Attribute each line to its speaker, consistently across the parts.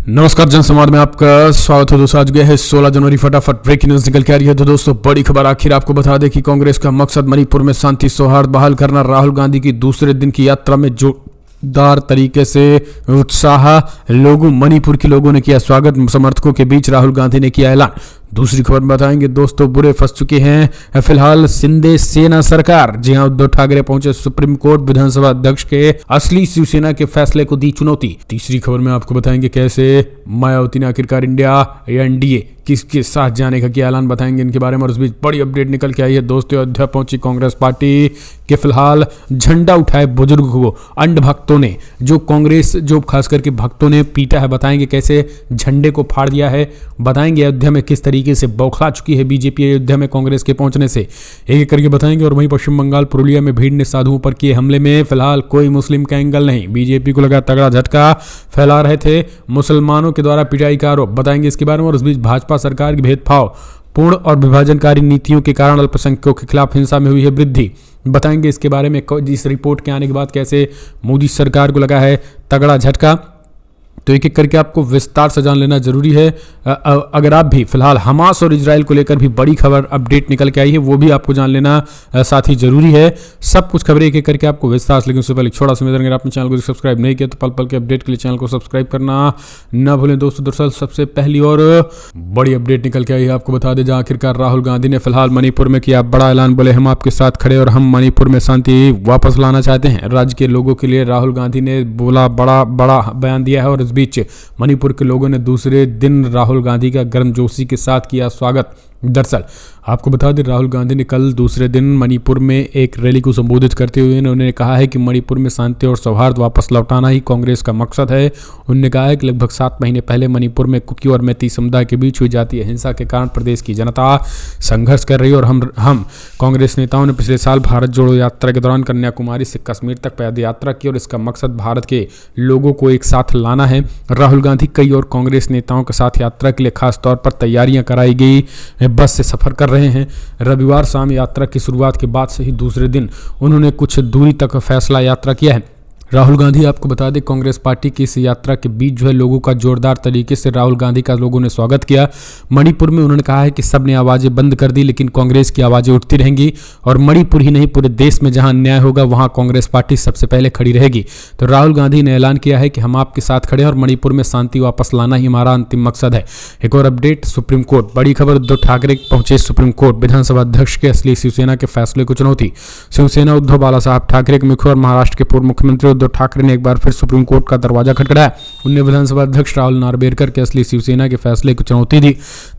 Speaker 1: नमस्कार जनसंवाद में आपका स्वागत है दोस्तों। आज गए है 16 जनवरी। फटाफट ब्रेकिंग न्यूज निकल के आ रही है। तो दोस्तों बड़ी खबर, आखिर आपको बता दें कि कांग्रेस का मकसद मणिपुर में शांति सौहार्द बहाल करना। राहुल गांधी की दूसरे दिन की यात्रा में जोरदार तरीके से उत्साह, लोगों मणिपुर के लोगों ने किया स्वागत। समर्थकों के बीच राहुल गांधी ने किया ऐलान। दूसरी खबर बताएंगे दोस्तों, बुरे फंस चुके हैं फिलहाल शिंदे सेना सरकार। जी हां, उद्धव ठाकरे पहुंचे सुप्रीम कोर्ट, विधानसभा अध्यक्ष के असली शिवसेना के फैसले को दी चुनौती। तीसरी खबर में आपको बताएंगे कैसे मायावती ने आखिरकार इंडिया या एनडीए किसके साथ जाने का किया ऐलान, बताएंगे इनके बारे में। और उस बीच बड़ी अपडेट निकल के आई है दोस्तों, अयोध्या पहुंची कांग्रेस पार्टी के फिलहाल झंडा उठाए बुजुर्ग को अंध भक्तों ने, जो कांग्रेस जो खास करके भक्तों ने पीटा है। बताएंगे कैसे झंडे को फाड़ दिया है, बताएंगे अयोध्या में किस तरीके से बौखला चुकी है बीजेपी अयोध्या में कांग्रेस के पहुंचने से, एक एक करके बताएंगे। और वहीं पश्चिम बंगाल पुरुलिया में भीड़ ने साधुओं पर किए हमले में फिलहाल कोई मुस्लिम का एंगल नहीं, बीजेपी को लगा तगड़ा झटका, फैला रहे थे मुसलमानों के द्वारा पिटाई का आरोप, बताएंगे इसके बारे में। और उस बीच भाजपा सरकार की भेदभाव पूर्ण और विभाजनकारी नीतियों के कारण अल्पसंख्यकों के खिलाफ हिंसा में हुई है वृद्धि, बताएंगे इसके बारे में। इस रिपोर्ट के आने के बाद कैसे मोदी सरकार को लगा है तगड़ा झटका, तो एक एक करके आपको विस्तार से जान लेना जरूरी है। अगर आप भी फिलहाल हमास और इजराइल को लेकर भी बड़ी खबर अपडेट निकल के आई है, वो भी आपको जान लेना साथ ही जरूरी है। सब कुछ खबरें एक एक करके आपको विस्तार से, लेकिन उससे पहले छोटा सा अगर आपने चैनल को सब्सक्राइब नहीं किया तो पल पल के अपडेट के लिए चैनल को सब्सक्राइब करना न भूलें दोस्तों। दरअसल सबसे पहली और बड़ी अपडेट निकल के आई है, आपको बता दें जहाँ आखिरकार राहुल गांधी ने फिलहाल मणिपुर में किया बड़ा ऐलान। बोले हम आपके साथ खड़े और हम मणिपुर में शांति वापस लाना चाहते हैं। राज्य के लोगों के लिए राहुल गांधी ने बोला बड़ा बयान दिया है। और इस बीच मणिपुर के लोगों ने दूसरे दिन राहुल गांधी का गर्मजोशी के साथ किया स्वागत। दरअसल आपको बता दें राहुल गांधी ने कल दूसरे दिन मणिपुर में एक रैली को संबोधित करते हुए उन्होंने कहा है कि मणिपुर में शांति और सौहार्द वापस लौटाना ही कांग्रेस का मकसद है। उन्होंने कहा है कि लगभग 7 महीने पहले मणिपुर में कुकी और मैती समुदाय के बीच हुई जातीय हिंसा के कारण प्रदेश की जनता संघर्ष कर रही है। और हम कांग्रेस नेताओं ने पिछले साल भारत जोड़ो यात्रा के दौरान कन्याकुमारी से कश्मीर तक पैदल यात्रा की और इसका मकसद भारत के लोगों को एक साथ लाना है। राहुल गांधी कई और कांग्रेस नेताओं के साथ यात्रा के लिए खास तौर पर तैयारियां कराई गई बस से सफर कर रहे हैं। रविवार शाम यात्रा की शुरुआत के बाद से ही दूसरे दिन उन्होंने कुछ दूरी तक फैसला यात्रा किया है। राहुल गांधी आपको बता दें कांग्रेस पार्टी की इस यात्रा के बीच जो है लोगों का जोरदार तरीके से राहुल गांधी का लोगों ने स्वागत किया। मणिपुर में उन्होंने कहा है कि सबने आवाजें बंद कर दी लेकिन कांग्रेस की आवाजें उठती रहेंगी और मणिपुर ही नहीं पूरे देश में जहां अन्याय होगा वहां कांग्रेस पार्टी सबसे पहले खड़ी रहेगी। तो राहुल गांधी ने ऐलान किया है कि हम आपके साथ खड़े हैं और मणिपुर में शांति वापस लाना ही हमारा अंतिम मकसद है। एक और अपडेट, सुप्रीम कोर्ट बड़ी खबर, उद्धव ठाकरे पहुंचे सुप्रीम कोर्ट, विधानसभा अध्यक्ष के असली शिवसेना के फैसले को चुनौती। शिवसेना उद्धव बाला साहब ठाकरे के मुख्य और महाराष्ट्र के पूर्व मुख्यमंत्री उद्धव ठाकरे ने एक बार फिर सुप्रीम कोर्ट का दरवाजा खटखटाया। उन्होंने विधानसभा अध्यक्ष राहुल नार्वेकर के असली शिवसेना के फैसले को चुनौती दी।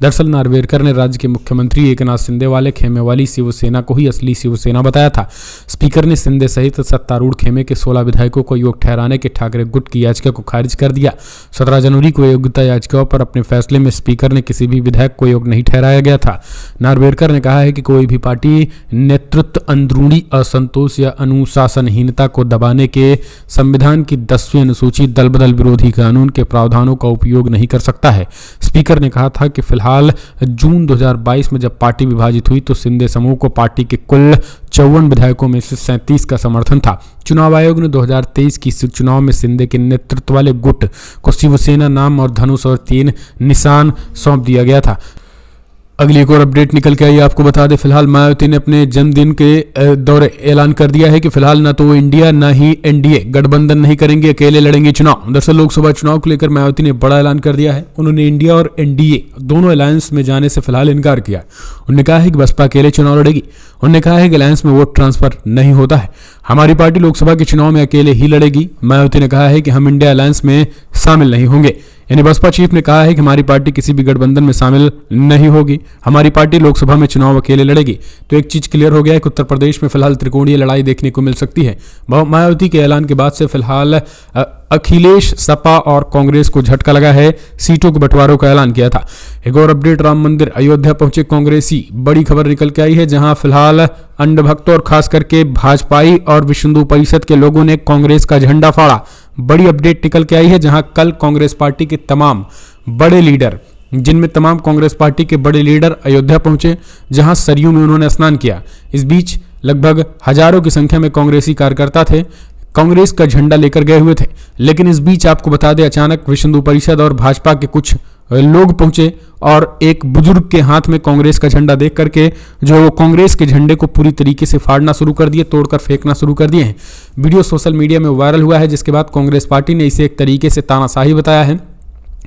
Speaker 1: दरअसल नार्वेकर ने राज्य के मुख्यमंत्री एकनाथ शिंदे वाले खेमे वाली शिवसेना को ही असली शिवसेना बताया था। स्पीकर ने शिंदे सहित सत्तारूढ़ खेमे के 16 विधायकों को योग्य ठहराने के ठाकरे गुट की याचिका को खारिज कर दिया। 17 जनवरी को योग्यता याचिकाओं पर अपने फैसले में स्पीकर ने किसी भी विधायक को योग्य नहीं ठहराया गया था। नार्वेकर ने कहा है कि कोई भी पार्टी नेतृत्व अंदरूनी असंतोष या अनुशासनहीनता को दबाने के संविधान की 10वीं अनुसूची दल बदल विरोधी कानून के प्रावधानों का उपयोग नहीं कर सकता है। स्पीकर ने कहा था कि फिलहाल जून 2022 में जब पार्टी विभाजित हुई तो शिंदे समूह को पार्टी के कुल 54 विधायकों में से 37 का समर्थन था। चुनाव आयोग ने 2023 की चुनाव में शिंदे के नेतृत्व वाले गुट को शिवसेना नाम और धनुष और 3 निशान सौंप दिया गया था। अगली एक और अपडेट निकल के आई, आपको बता दें फिलहाल मायावती ने अपने जन्मदिन के दौरे ऐलान कर दिया है कि फिलहाल ना तो वो इंडिया ना ही एनडीए गठबंधन नहीं करेंगे, अकेले लड़ेंगे चुनाव। दरअसल लोकसभा चुनाव को लेकर मायावती ने बड़ा ऐलान कर दिया है। उन्होंने इंडिया और एनडीए दोनों अलायंस में जाने से फिलहाल इनकार किया। उन्होंने कहा है कि बसपा अकेले चुनाव लड़ेगी। उन्होंने कहा है कि अलायंस में वोट ट्रांसफर नहीं होता है, हमारी पार्टी लोकसभा के चुनाव में अकेले ही लड़ेगी। मायावती ने कहा है कि हम इंडिया अलायंस में शामिल नहीं होंगे। यानी बसपा चीफ ने कहा है कि हमारी पार्टी किसी भी गठबंधन में शामिल नहीं होगी, हमारी पार्टी लोकसभा में चुनाव अकेले लड़ेगी। तो एक चीज क्लियर हो गया है कि उत्तर प्रदेश में फिलहाल त्रिकोणीय लड़ाई देखने को मिल सकती है। मायावती के ऐलान के बाद से फिलहाल अखिलेश, सपा और कांग्रेस को झटका लगा है, सीटों के बंटवारों का ऐलान किया था। एक और अपडेट, राम मंदिर अयोध्या पहुंचे कांग्रेसी, बड़ी खबर निकल के आई है जहां फिलहाल अंध भक्तों और खास करके भाजपाई और विश्व हिंदू परिषद के लोगों ने कांग्रेस का झंडा फाड़ा। बड़ी अपडेट निकल के आई है जहां कल कांग्रेस पार्टी के तमाम बड़े लीडर, जिनमें तमाम कांग्रेस पार्टी के बड़े लीडर अयोध्या पहुंचे, जहां सरयू में उन्होंने स्नान किया। इस बीच लगभग हजारों की संख्या में कांग्रेसी कार्यकर्ता थे। कांग्रेस का झंडा लेकर गए हुए थे। लेकिन इस बीच आपको बता दें, अचानक विश्व हिंदू परिषद और भाजपा के कुछ लोग पहुंचे और एक बुजुर्ग के हाथ में कांग्रेस का झंडा देख करके जो वो कांग्रेस के झंडे को पूरी तरीके से फाड़ना शुरू कर दिए, तोड़कर फेंकना शुरू कर दिए हैं। वीडियो सोशल मीडिया में वायरल हुआ है, जिसके बाद कांग्रेस पार्टी ने इसे एक तरीके से तानाशाही बताया है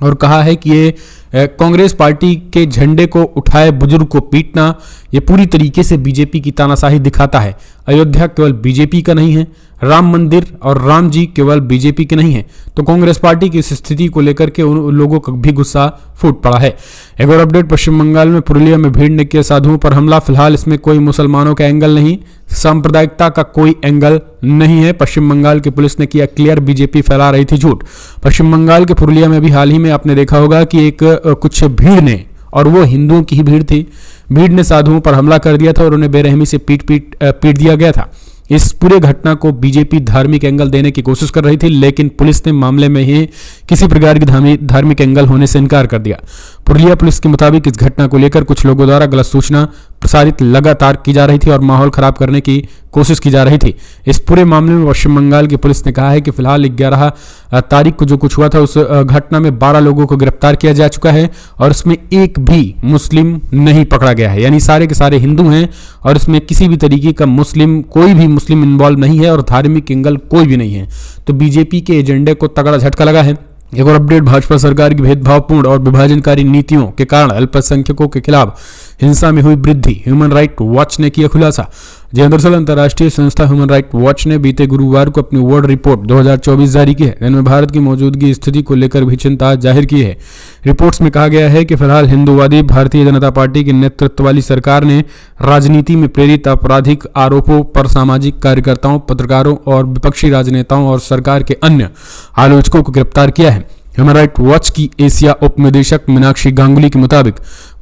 Speaker 1: और कहा है कि ये कांग्रेस पार्टी के झंडे को उठाए बुजुर्ग को पीटना ये पूरी तरीके से बीजेपी की तानाशाही दिखाता है। अयोध्या केवल बीजेपी का नहीं है, राम मंदिर और राम जी केवल बीजेपी के नहीं है। तो कांग्रेस पार्टी की इस स्थिति को लेकर के उन लोगों का भी गुस्सा फूट पड़ा है। एक और अपडेट, पश्चिम बंगाल में पुरुलिया में भीड़ ने किया साधुओं पर हमला। फिलहाल इसमें कोई मुसलमानों का एंगल नहीं, सांप्रदायिकता का कोई एंगल नहीं है। पश्चिम बंगाल की पुलिस ने किया क्लियर, बीजेपी फैला रही थी झूठ। पश्चिम बंगाल के पुरुलिया में भी हाल ही में आपने देखा होगा कि एक कुछ भीड़ ने, और वो हिंदुओं की ही भीड़ थी, भीड़ ने साधुओं पर हमला कर दिया था और उन्हें बेरहमी से पीट दिया गया था। इस पूरे घटना को बीजेपी धार्मिक एंगल देने की कोशिश कर रही थी, लेकिन पुलिस ने मामले में ही किसी प्रकार की धार्मिक एंगल होने से इनकार कर दिया। पुरुलिया पुलिस के मुताबिक इस घटना को लेकर कुछ लोगों द्वारा गलत सूचना प्रसारित लगातार की जा रही थी और माहौल खराब करने की कोशिश की जा रही थी। इस पूरे मामले में पश्चिम बंगाल की पुलिस ने कहा है कि फिलहाल 11 तारीख को जो कुछ हुआ था उस घटना में 12 लोगों को गिरफ्तार किया जा चुका है और इसमें एक भी मुस्लिम नहीं पकड़ा गया है, यानी सारे के सारे हिंदू हैं और इसमें किसी भी तरीके का कोई भी मुस्लिम इन्वॉल्व नहीं है और धार्मिक एंगल कोई भी नहीं है। तो बीजेपी के एजेंडे को तगड़ा झटका लगा है। एक और अपडेट, भाजपा सरकार की भेदभावपूर्ण और विभाजनकारी नीतियों के कारण अल्पसंख्यकों के खिलाफ हिंसा में हुई वृद्धि, ह्यूमन राइट वॉच ने किया खुलासा। दरअसल अंतर्राष्ट्रीय संस्था ह्यूमन राइट वॉच ने बीते गुरुवार को अपनी वर्ल्ड रिपोर्ट 2024 जारी की है, जिनमें भारत की मौजूदगी स्थिति को लेकर भी चिंता जाहिर की है। रिपोर्ट्स में कहा गया है कि फिलहाल हिंदूवादी भारतीय जनता पार्टी के नेतृत्व वाली सरकार ने राजनीति में प्रेरित आपराधिक आरोपों पर सामाजिक कार्यकर्ताओं, पत्रकारों और विपक्षी राजनेताओं और सरकार के अन्य आलोचकों को गिरफ्तार किया है। ह्यूमन राइट वॉच की एशिया उप निदेशक मीनाक्षी गांगुली के मुताबिक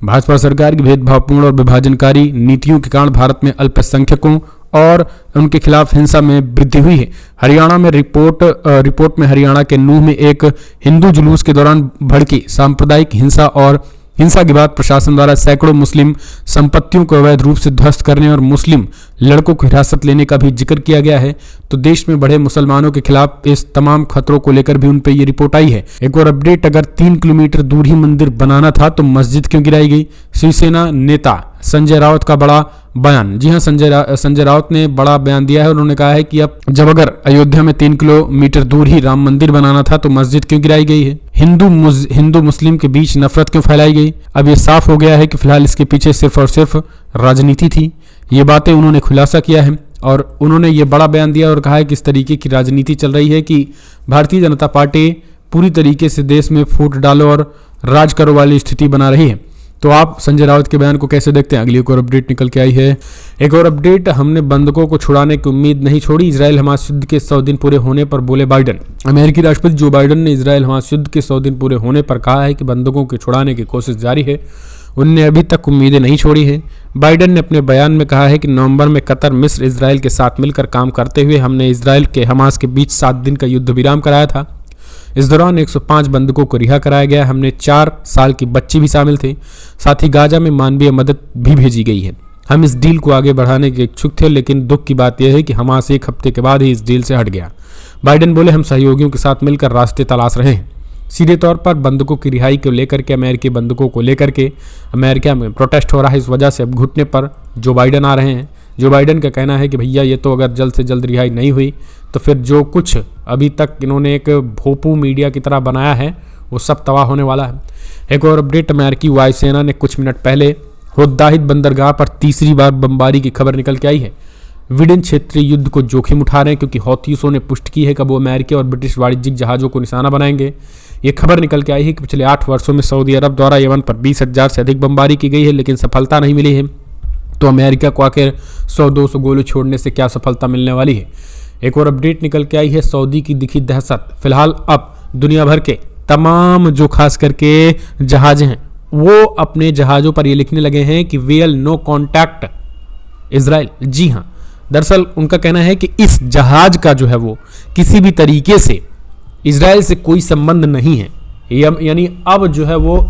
Speaker 1: भाजपा सरकार की भेदभावपूर्ण और विभाजनकारी नीतियों के कारण भारत में अल्पसंख्यकों और उनके खिलाफ हिंसा में वृद्धि हुई है। हरियाणा में रिपोर्ट में हरियाणा के नूह में एक हिंदू जुलूस के दौरान भड़की सांप्रदायिक हिंसा के बाद प्रशासन द्वारा सैकड़ों मुस्लिम संपत्तियों को अवैध रूप से ध्वस्त करने और मुस्लिम लड़कों को हिरासत लेने का भी जिक्र किया गया है। तो देश में बढ़े मुसलमानों के खिलाफ इस तमाम खतरों को लेकर भी उन पर यह रिपोर्ट आई है। एक और अपडेट, अगर 3 किलोमीटर दूर ही मंदिर बनाना था तो मस्जिद क्यों गिराई गई? शिवसेना नेता संजय राउत का बड़ा बयान। जी हां, संजय राउत ने बड़ा बयान दिया है। उन्होंने कहा है कि अब जब अगर अयोध्या में 3 किलोमीटर दूर ही राम मंदिर बनाना था तो मस्जिद क्यों गिराई गई है? हिंदू मुस्लिम के बीच नफरत क्यों फैलाई गई? अब ये साफ हो गया है कि फिलहाल इसके पीछे सिर्फ और सिर्फ राजनीति थी। ये बातें उन्होंने खुलासा किया है और उन्होंने ये बड़ा बयान दिया और कहा है कि इस तरीके की राजनीति चल रही है कि भारतीय जनता पार्टी पूरी तरीके से देश में फूट डालो और राज करो वाली स्थिति बना रही है। तो आप संजय राउत के बयान को कैसे देखते हैं? अगली एक और अपडेट निकल के आई है। एक और अपडेट, हमने बंधकों को छुड़ाने की उम्मीद नहीं छोड़ी, इजराइल हमास युद्ध के 100 दिन पूरे होने पर बोले बाइडन। अमेरिकी राष्ट्रपति जो बाइडन ने इजराइल हमास युद्ध के 100 दिन पूरे होने पर कहा है कि बंधकों को छुड़ाने की कोशिश जारी है, उनने अभी तक उम्मीदें नहीं छोड़ी है। बाइडन ने अपने बयान में कहा है कि नवंबर में कतर, मिस्र, इजराइल के साथ मिलकर काम करते हुए हमने इजराइल के हमास के बीच 7 दिन का युद्ध विराम कराया था। इस दौरान 105 बंधकों को रिहा कराया गया। हमने 4 साल की बच्ची भी शामिल थे। साथ ही गाजा में मानवीय मदद भी भेजी गई है। हम इस डील को आगे बढ़ाने के इच्छुक थे, लेकिन दुख की बात यह है कि हमास 1 हफ्ते के बाद ही इस डील से हट गया। बाइडन बोले, हम सहयोगियों के साथ मिलकर रास्ते तलाश रहे हैं। सीधे तौर पर बंधकों की रिहाई को लेकर के, अमेरिकी बंधकों को लेकर के अमेरिका में प्रोटेस्ट हो रहा है। इस वजह से अब घुटने पर जो बाइडन आ रहे हैं। जो बाइडन का कहना है कि भैया ये तो अगर जल्द से जल्द रिहाई नहीं हुई तो फिर जो कुछ अभी तक इन्होंने एक भोपू मीडिया की तरह बनाया है वो सब तबाह होने वाला है। एक और अपडेट, अमेरिकी वायुसेना ने कुछ मिनट पहले होदाहिद बंदरगाह पर तीसरी बार बमबारी की खबर निकल के आई है। विडेन क्षेत्रीय युद्ध को जोखिम उठा रहे हैं क्योंकि हौतीसों ने पुष्टि की है कि वो अमेरिकी और ब्रिटिश वाणिज्यिक जहाज़ों को निशाना बनाएंगे। ये खबर निकल के आई है कि पिछले 8 वर्षों में सऊदी अरब द्वारा यमन पर 20,000 से अधिक बमबारी की गई है, लेकिन सफलता नहीं मिली है। तो अमेरिका को आखिर 100-200 गोली छोड़ने से क्या सफलता मिलने वाली है? एक और अपडेट निकल के आई है, सऊदी की दिखी दहशत। फिलहाल अब दुनिया भर के तमाम जो खास करके जहाज हैं वो अपने जहाज़ों पर ये लिखने लगे हैं कि वीएल नो कॉन्टैक्ट इजराइल। जी हाँ, दरअसल उनका कहना है कि इस जहाज का जो है वो किसी भी तरीके से इजराइल से कोई संबंध नहीं है। यानी अब जो है वो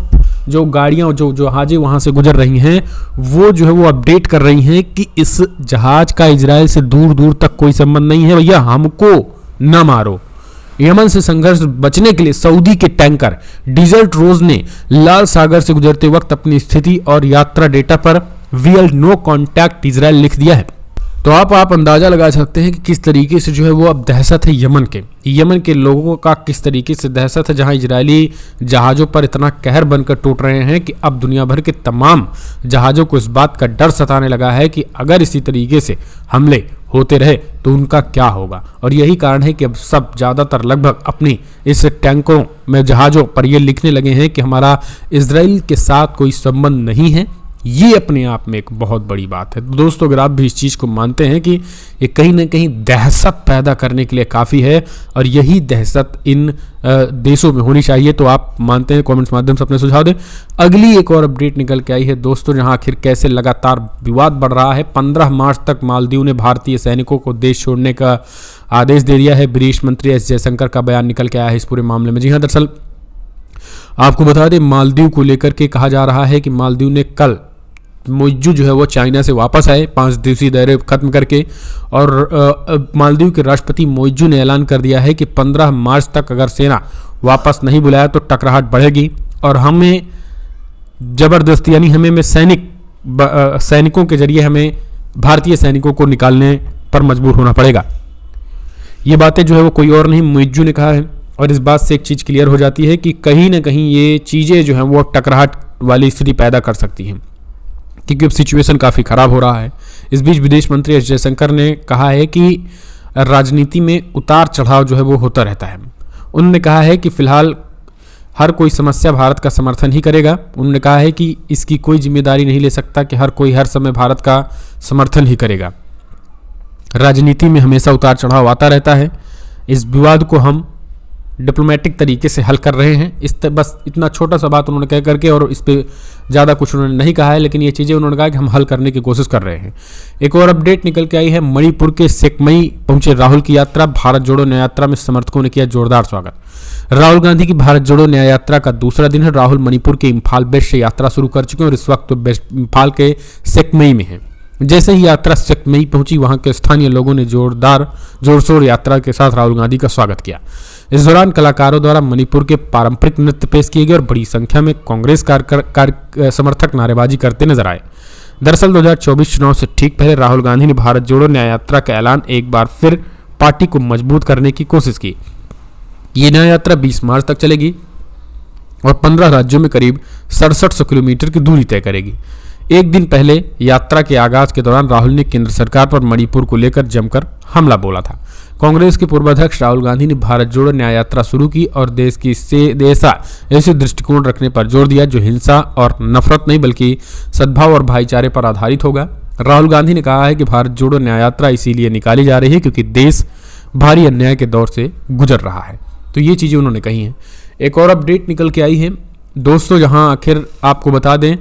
Speaker 1: जो गाड़ियां जो जहाजें वहां से गुजर रही हैं वो जो है वो अपडेट कर रही हैं कि इस जहाज का इजराइल से दूर दूर तक कोई संबंध नहीं है। भैया हमको न मारो। यमन से संघर्ष बचने के लिए सऊदी के टैंकर डिजर्ट रोज ने लाल सागर से गुजरते वक्त अपनी स्थिति और यात्रा डेटा पर वीएल नो कॉन्टैक्ट इजराइल लिख दिया है। तो आप अंदाजा लगा सकते हैं कि किस तरीके से जो है वो अब दहशत है यमन के लोगों का किस तरीके से दहशत है, जहां इजरायली जहाज़ों पर इतना कहर बनकर टूट रहे हैं कि अब दुनिया भर के तमाम जहाज़ों को इस बात का डर सताने लगा है कि अगर इसी तरीके से हमले होते रहे तो उनका क्या होगा। और यही कारण है कि अब सब ज़्यादातर लगभग अपनी इस टैंकरों में जहाज़ों पर ये लिखने लगे हैं कि हमारा इजराइल के साथ कोई संबंध नहीं है। ये अपने आप में एक बहुत बड़ी बात है। तो दोस्तों, अगर आप भी इस चीज़ को मानते हैं कि ये कहीं ना कहीं दहशत पैदा करने के लिए काफ़ी है और यही दहशत इन देशों में होनी चाहिए, तो आप मानते हैं, कमेंट्स माध्यम से अपने सुझाव दें। अगली एक और अपडेट निकल के आई है दोस्तों, जहां आखिर कैसे लगातार विवाद बढ़ रहा है। 15 मार्च तक मालदीव ने भारतीय सैनिकों को देश छोड़ने का आदेश दे दिया है। विदेश मंत्री एस जयशंकर का बयान निकल के आया है इस पूरे मामले में। जी हाँ, दरअसल आपको बता दें, मालदीव को लेकर के कहा जा रहा है कि मालदीव ने कल मोइज्जू जो है वो चाइना से वापस आए 5 दिवसीय दौरे खत्म करके, और मालदीव के राष्ट्रपति मोइज्जू ने ऐलान कर दिया है कि 15 मार्च तक अगर सेना वापस नहीं बुलाया तो टकराहट बढ़ेगी और हमें जबरदस्ती यानी हमें सैनिकों के जरिए हमें भारतीय सैनिकों को निकालने पर मजबूर होना पड़ेगा। ये बातें जो है वो कोई और नहीं, मोइज्जू ने कहा है। और इस बात से एक चीज़ क्लियर हो जाती है कि कहीं ना कहीं ये चीज़ें जो हैं वो टकराहट वाली स्थिति पैदा कर सकती हैं, क्योंकि अब सिचुएशन काफ़ी ख़राब हो रहा है। इस बीच विदेश मंत्री एस जयशंकर ने कहा है कि राजनीति में उतार चढ़ाव जो है वो होता रहता है। उन्होंने कहा है कि फिलहाल हर कोई समस्या भारत का समर्थन ही करेगा। उन्होंने कहा है कि इसकी कोई जिम्मेदारी नहीं ले सकता कि हर कोई हर समय भारत का समर्थन ही करेगा। राजनीति में हमेशा उतार चढ़ाव आता रहता है। इस विवाद को हम डिप्लोमेटिक तरीके से हल कर रहे हैं। बस इतना छोटा सा बात उन्होंने कह करके, और इस पर ज़्यादा कुछ उन्होंने नहीं कहा है, लेकिन ये चीज़ें उन्होंने कहा कि हम हल करने की कोशिश कर रहे हैं। एक और अपडेट निकल के आई है, मणिपुर के सेकमई पहुंचे राहुल की यात्रा। भारत जोड़ो न्याय यात्रा में समर्थकों ने किया जोरदार स्वागत। राहुल गांधी की भारत जोड़ो न्याय यात्रा का दूसरा दिन है। राहुल मणिपुर के इम्फाल वेस्ट से यात्रा शुरू कर चुके हैं और इस वक्त इम्फाल के सेकमई में है। जैसे ही यात्रा सेकमई पहुंची, वहां के स्थानीय लोगों ने जोरशोर यात्रा के साथ राहुल गांधी का स्वागत किया। इस दौरान कलाकारों द्वारा मणिपुर के पारंपरिक नृत्य पेश किए गए और बड़ी संख्या में कांग्रेस समर्थक नारेबाजी करते नजर आए। दरअसल 2024 चुनाव से ठीक पहले राहुल गांधी ने भारत जोड़ो न्याय यात्रा का ऐलान एक बार फिर पार्टी को मजबूत करने की कोशिश की। ये न्याय यात्रा 20 मार्च तक चलेगी और 15 राज्यों में करीब 6700 किलोमीटर की दूरी तय करेगी। एक दिन पहले यात्रा के आगाज के दौरान राहुल ने केंद्र सरकार पर मणिपुर को लेकर जमकर हमला बोला था। कांग्रेस के पूर्व अध्यक्ष राहुल गांधी ने भारत जोड़ो न्याय यात्रा शुरू की और देश की ऐसे दृष्टिकोण रखने पर जोर दिया जो हिंसा और नफरत नहीं बल्कि सद्भाव और भाईचारे पर आधारित होगा। राहुल गांधी ने कहा है कि भारत जोड़ो न्याय यात्रा इसीलिए निकाली जा रही है क्योंकि देश भारी अन्याय के दौर से गुजर रहा है। तो ये चीज़ें उन्होंने कही हैं। एक और अपडेट निकल के आई है दोस्तों, जहां आखिर आपको बता दें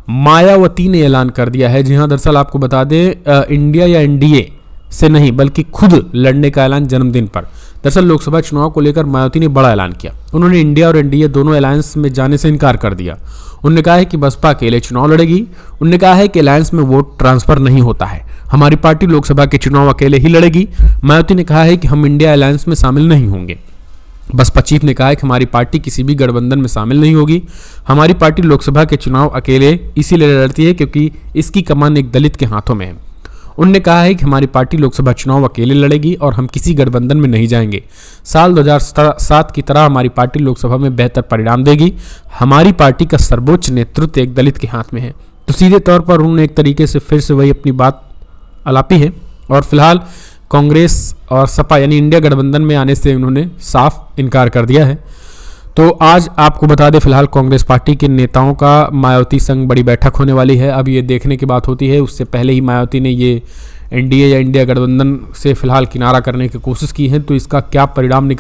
Speaker 1: मायावती ने ऐलान कर दिया है। जी हाँ, दरअसल आपको बता दें इंडिया या एनडीए से नहीं बल्कि खुद लड़ने का ऐलान जन्मदिन पर। दरअसल लोकसभा चुनाव को लेकर मायावती ने बड़ा ऐलान किया। उन्होंने इंडिया और एनडीए दोनों अलायंस में जाने से इनकार कर दिया। उन्होंने कहा है कि बसपा अकेले चुनाव लड़ेगी। उन्होंने कहा है कि अलायंस में वोट ट्रांसफर नहीं होता है, हमारी पार्टी लोकसभा के चुनाव अकेले ही लड़ेगी। मायावती ने कहा है कि हम इंडिया अलायंस में शामिल नहीं होंगे। बसपा चीफ ने कहा है कि हमारी पार्टी किसी भी गठबंधन में शामिल नहीं होगी। हमारी पार्टी लोकसभा के चुनाव अकेले इसीलिए लड़ती है क्योंकि इसकी कमान एक दलित के हाथों में है। उन्होंने कहा है कि हमारी पार्टी लोकसभा चुनाव अकेले लड़ेगी और हम किसी गठबंधन में नहीं जाएंगे। साल 2007 की तरह हमारी पार्टी लोकसभा में बेहतर परिणाम देगी। हमारी पार्टी का सर्वोच्च नेतृत्व एक दलित के हाथ में है। तो सीधे तौर पर उन्होंने एक तरीके से फिर से वही अपनी बात अलापी है और फिलहाल कांग्रेस और सपा यानी इंडिया गठबंधन में आने से उन्होंने साफ इनकार कर दिया है। तो आज आपको बता दें फिलहाल कांग्रेस पार्टी के नेताओं का मायावती संग बड़ी बैठक होने वाली है। अब ये देखने की बात होती है, उससे पहले ही मायावती ने ये एनडीए या इंडिया गठबंधन से फिलहाल किनारा करने की कोशिश की है, तो इसका क्या परिणाम निकल